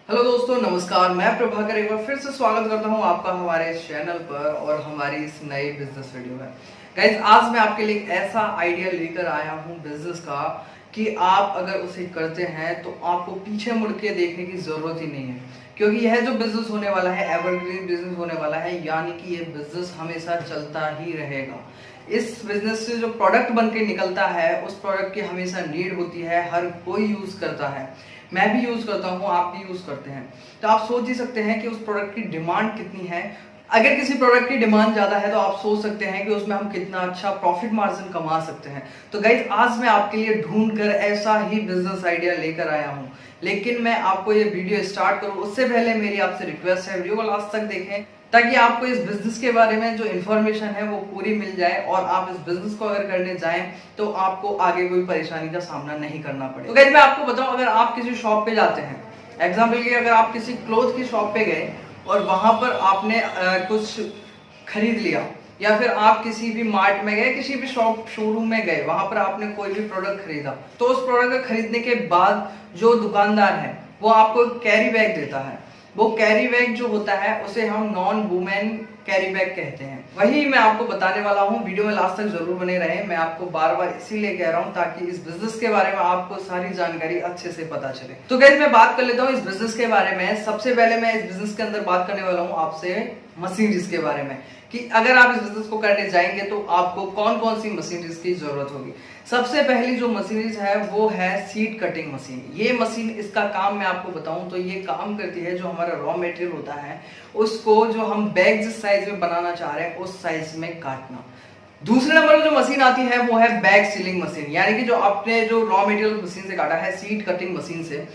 Hello दोस्तों, नमस्कार। मैं प्रभाकर एक बार फिर से स्वागत करता हूं आपका हमारे इस चैनल पर और हमारी इस नई बिजनेस वीडियो में। गाइज, आज मैं आपके लिए एक ऐसा आइडिया लेकर आया हूं बिजनेस का कि आप अगर उसे करते हैं तो आपको पीछे मुड़ के देखने की जरूरत ही नहीं है, क्योंकि यह जो बिजनेस होने वाला है एवरग्रीन बिजनेस होने वाला है, यानी कि ये बिजनेस हमेशा चलता ही रहेगा। इस बिजनेस से जो प्रोडक्ट बन के निकलता है उस प्रोडक्ट की हमेशा नीड होती है, हर कोई यूज करता है, मैं भी यूज करता हूँ, आप भी यूज करते हैं। तो आप सोच ही सकते हैं कि उस प्रोडक्ट की डिमांड कितनी है। अगर किसी प्रोडक्ट की डिमांड ज्यादा है तो आप सोच सकते हैं कि उसमें हम कितना अच्छा प्रॉफिट मार्जिन कमा सकते हैं। तो गाइज, आज मैं आपके लिए ढूंढ कर ऐसा ही बिजनेस आइडिया लेकर आया हूँ, लेकिन मैं आपको ये वीडियो स्टार्ट करूँ उससे पहले मेरी आपसे रिक्वेस्ट है, वीडियो को लास्ट तक देखें ताकि आपको इस बिजनेस के बारे में जो इन्फॉर्मेशन है वो पूरी मिल जाए और आप इस बिजनेस को अगर करने जाएं तो आपको आगे कोई परेशानी का सामना नहीं करना पड़े। तो गाइस, मैं आपको बताऊं, अगर आप किसी शॉप पे जाते हैं, एग्जाम्पल के अगर आप किसी क्लोथ की शॉप पे गए और वहां पर आपने कुछ खरीद लिया, या फिर आप किसी भी मार्ट में गए, किसी भी शॉप शोरूम में गए, वहां पर आपने कोई भी प्रोडक्ट खरीदा, तो उस प्रोडक्ट को खरीदने के बाद जो दुकानदार है वो आपको कैरी बैग देता है। वो कैरी बैग जो होता है उसे हम नॉन वुमेन कैरी बैग कहते हैं। वही मैं आपको बताने वाला हूँ, वीडियो में लास्ट तक जरूर बने रहे। मैं आपको बार बार इसीलिए कह रहा हूँ ताकि इस बिजनेस के बारे में आपको सारी जानकारी अच्छे से पता चले। तो गाइस, मैं बात कर लेता हूँ इस बिजनेस के बारे में। सबसे पहले मैं इस बिजनेस के अंदर बात करने वाला हूँ आपसे मशीनरीज के बारे में, कि अगर आप इस बिजनेस को करने जाएंगे तो आपको कौन कौन सी मशीनरीज की जरूरत होगी। सबसे पहली जो मशीनरीज है वो है सीड कटिंग मशीन। ये मशीन, इसका काम मैं आपको बताऊं तो ये काम करती है, जो हमारा रॉ मटेरियल होता है उसको जो हम बैग जिस साइज में बनाना चाह रहे हैं उस साइज में काटना। दूसरे नंबर पर जो मशीन आती है वो है बैग सीलिंग मशीन, यानी कि जो आपने जो रॉ मटेरियल मशीन से काटा है, सीड कटिंग मशीन से,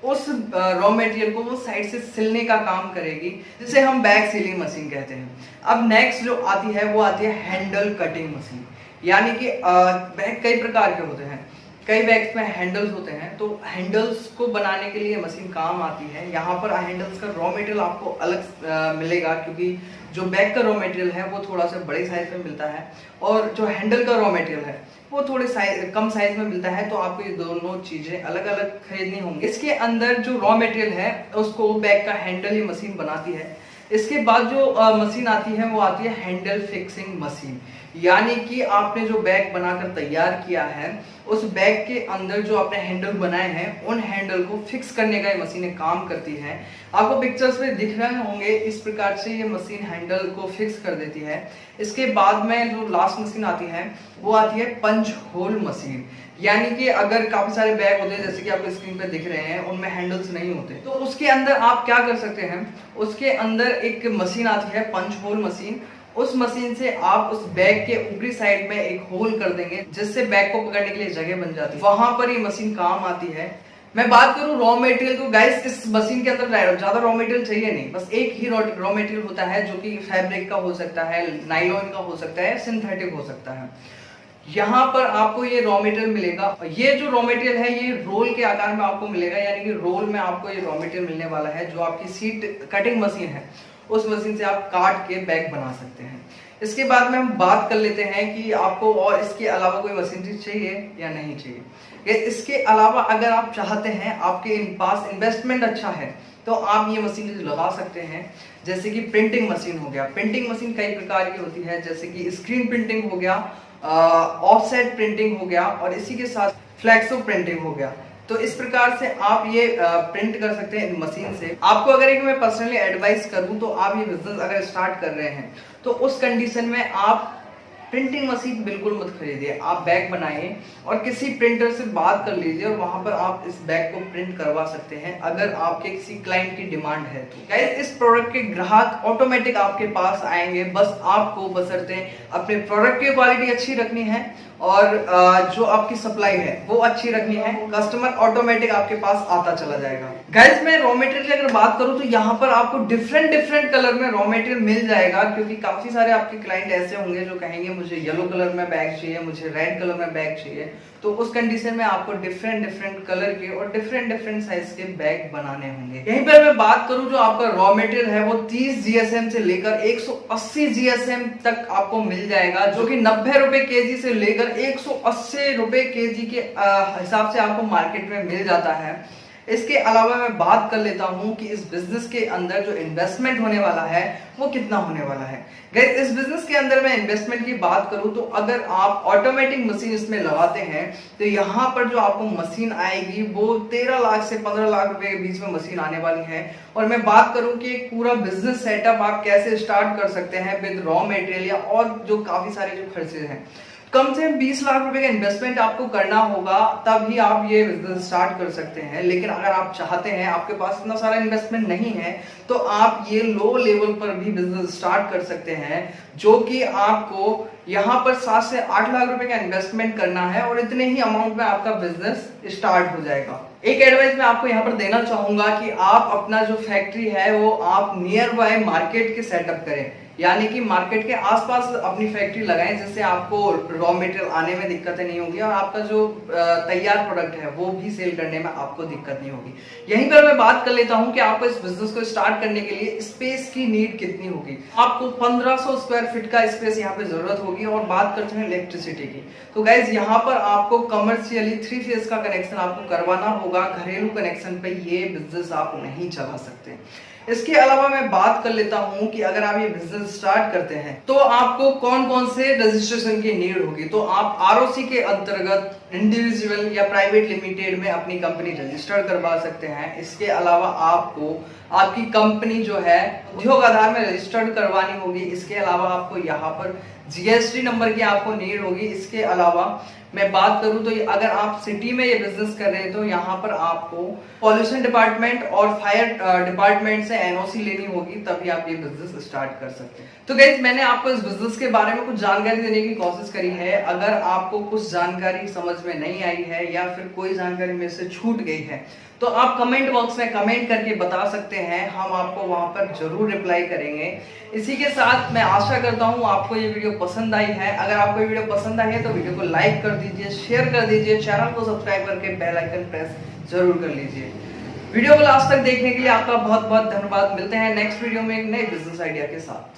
उस रॉ मटेरियल को वो साइड से सिलने का काम करेगी, जिसे हम बैग सीलिंग मशीन कहते हैं। अब नेक्स्ट जो आती है वो आती है हैंडल कटिंग मशीन, यानी कि बैग कई प्रकार के होते हैं, कई बैग्स में हैंडल्स होते हैं, तो हैंडल्स को बनाने के लिए मशीन काम आती है। यहाँ पर हैंडल्स का रॉ मटेरियल आपको अलग मिलेगा, क्योंकि जो बैग का रॉ मटेरियल है वो थोड़ा सा बड़े साइज में मिलता है और जो हैंडल का रॉ मटेरियल है वो थोड़े कम साइज में मिलता है। तो आपको ये दोनों चीजें अलग अलग खरीदनी होंगी। इसके अंदर जो रॉ मटेरियल है उसको बैग का हैंडल ही मशीन बनाती है। इसके बाद जो मशीन आती है वो आती है हैंडल फिक्सिंग मशीन, यानी कि आपने जो बैग बनाकर तैयार किया है उस बैग के अंदर जो आपने हैंडल बनाए हैं उन हैंडल को फिक्स करने का ये मशीनें काम करती है। आपको पिक्चर्स में दिख रहे होंगे, इस प्रकार से ये मशीन हैंडल को फिक्स कर देती है। इसके बाद में जो लास्ट मशीन आती है वो आती है पंच होल मशीन, यानी कि अगर काफी सारे बैग होते हैं जैसे कि आपको स्क्रीन पे दिख रहे हैं, उनमें हैंडल्स नहीं होते, तो उसके अंदर आप क्या कर सकते हैं, उसके अंदर एक मशीन आती है पंच होल मशीन। उस मशीन से आप उस बैग के ऊपरी साइड में एक होल कर देंगे, जिससे बैग को पकड़ने के लिए जगह बन जाती है, वहां पर ये मशीन काम आती है। मैं बात करूं रॉ मटेरियल तो गाइस, इस मशीन के अंदर ज्यादा रॉ मटेरियल चाहिए नहीं, बस एक ही रॉ मटेरियल होता है, जो कि फैब्रिक का हो सकता है, नाइलॉन का हो सकता है, सिंथेटिक हो सकता है। यहाँ पर आपको ये रॉ मटेरियल मिलेगा। ये जो रॉ मटेरियल है ये रोल के आकार में आपको मिलेगा, यानी कि रोल में आपको ये रॉ मटेरियल मिलने वाला है। जो आपकी सीट कटिंग मशीन है उस मशीन से आप काट के बैग बना सकते हैं। इसके बाद में हम बात कर लेते हैं कि आपको और इसके अलावा कोई मशीनरी चाहिए या नहीं चाहिए। इसके अलावा अगर आप चाहते हैं, आपके पास इन्वेस्टमेंट अच्छा है, तो आप ये मशीनरी लगा सकते हैं। जैसे कि प्रिंटिंग मशीन हो गया, प्रिंटिंग मशीन कई प्रकार की होती है, जैसे कि स्क्रीन प्रिंटिंग हो गया, ऑफसेट प्रिंटिंग हो गया, और इसी के साथ फ्लैक्सो प्रिंटिंग हो गया। तो इस प्रकार से आप ये प्रिंट कर सकते हैं इन मशीन से। आपको अगर एक मैं पर्सनली एडवाइस करूं तो आप ये बिजनेस अगर स्टार्ट कर रहे हैं तो उस कंडीशन में आप प्रिंटिंग मशीन बिल्कुल मत खरीदिए। आप बैग बनाइए और किसी प्रिंटर से बात कर लीजिए और वहां पर आप इस बैग को प्रिंट करवा सकते हैं, अगर आपके किसी क्लाइंट की डिमांड है तो। गाइस, इस प्रोडक्ट के ग्राहक ऑटोमेटिक आपके पास आएंगे, बस आपको बशर्ते अपने प्रोडक्ट की क्वालिटी अच्छी रखनी है और जो आपकी सप्लाई है वो अच्छी रखनी है, कस्टमर ऑटोमेटिक आपके पास आता चला जाएगा। गाइस, मैं रॉ मटेरियल की अगर बात करूं तो यहाँ पर आपको डिफरेंट कलर में रॉ मटेरियल मिल जाएगा, क्योंकि काफी सारे आपके क्लाइंट ऐसे होंगे जो कहेंगे मुझे येलो कलर में बैग चाहिए, मुझे रेड कलर में बैग चाहिए। तो उस कंडीशन में आपको डिफरेंट कलर के और डिफरेंट साइज के बैग बनाने होंगे। यहीं पर मैं बात करूं, जो आपका रॉ मटेरियल है वो 30 जीएसएम से लेकर 180 जीएसएम तक आपको मिल जाएगा, जो कि 90 रुपए केजी से लेकर 180 रुपए केजी के हिसाब से आपको मार्केट में मिल जाता है। इसके अलावा मैं बात कर लेता हूं कि इस बिजनेस के अंदर जो इन्वेस्टमेंट होने वाला है वो कितना होने वाला है। गाइस, इस बिजनेस के अंदर मैं इन्वेस्टमेंट की बात करूं तो अगर आप ऑटोमेटिक मशीन इसमें लगाते हैं तो यहाँ पर जो आपको मशीन आएगी वो 13 लाख से 15 लाख रुपए के बीच में मशीन आने वाली है। और मैं बात करूं कि एक पूरा बिजनेस सेटअप आप कैसे स्टार्ट कर सकते हैं विद रॉ मटेरियल या और जो काफी सारे जो खर्चे हैं, कम से कम 20 लाख रुपए का इन्वेस्टमेंट आपको करना होगा, तभी आप ये बिजनेस स्टार्ट कर सकते हैं। लेकिन अगर आप चाहते हैं, आपके पास इतना सारा इन्वेस्टमेंट नहीं है, तो आप ये लो लेवल पर भी बिजनेस स्टार्ट कर सकते हैं, जो कि आपको यहाँ पर 7 से 8 लाख रुपए का इन्वेस्टमेंट करना है और इतने ही अमाउंट में आपका बिजनेस स्टार्ट हो जाएगा। एक एडवाइस मैं आपको यहाँ पर देना चाहूंगा कि आप अपना जो फैक्ट्री है वो आप नियर बाय मार्केट के सेटअप करें, यानी कि मार्केट के आसपास अपनी फैक्ट्री लगाएं, जिससे आपको रॉ मटेरियल आने में दिक्कतें नहीं होगी और आपका जो तैयार प्रोडक्ट है वो भी सेल करने में आपको दिक्कत नहीं होगी। यहीं पर मैं बात कर लेता हूं कि आपको इस बिजनेस को स्टार्ट करने के लिए स्पेस की नीड कितनी होगी। आपको 1500 स्क्वायर फीट का स्पेस यहाँ पे जरूरत होगी। और बात करते हैं इलेक्ट्रिसिटी की, तो गाइज यहाँ पर आपको कमर्शियली 3 फेज का कनेक्शन आपको करवाना होगा। घरेलू कनेक्शन पे ये बिजनेस आप नहीं चला सकते। इसके अलावा मैं बात कर लेता हूं कि अगर आप ये बिजनेस स्टार्ट करते हैं तो आपको कौन कौन से रजिस्ट्रेशन की नीड होगी। तो आप आरओसी के अंतर्गत इंडिविजुअल या प्राइवेट लिमिटेड में अपनी कंपनी रजिस्टर्ड करवा सकते हैं। इसके अलावा आपको आपकी कंपनी जो है उद्योग आधार में रजिस्टर्ड करवानी होगी। इसके अलावा आपको यहाँ पर जीएसटी नंबर की आपको नीड होगी। इसके अलावा मैं बात करूं तो अगर आप सिटी में ये बिजनेस कर रहे हैं तो यहाँ पर आपको पॉल्यूशन डिपार्टमेंट और फायर डिपार्टमेंट से एनओसी लेनी होगी, तभी आप ये बिजनेस स्टार्ट कर सकते हैं। तो गाइस, मैंने आपको इस बिजनेस के बारे में कुछ जानकारी देने की कोशिश करी है। अगर आपको कुछ जानकारी समझ में नहीं आई है या फिर कोई जानकारी मेरे से छूट गई है तो आप कमेंट बॉक्स में कमेंट करके बता सकते हैं, हम आपको वहां पर जरूर रिप्लाई करेंगे। इसी के साथ मैं आशा करता हूं आपको ये वीडियो पसंद आई है। अगर आपको ये वीडियो पसंद आई है तो वीडियो को लाइक कर दीजिए, शेयर कर दीजिए, चैनल को सब्सक्राइब करके बेल आइकन प्रेस जरूर कर लीजिए। वीडियो को लास्ट तक देखने के लिए आपका बहुत बहुत धन्यवाद। मिलते हैं नेक्स्ट वीडियो में एक नए बिजनेस आइडिया के साथ।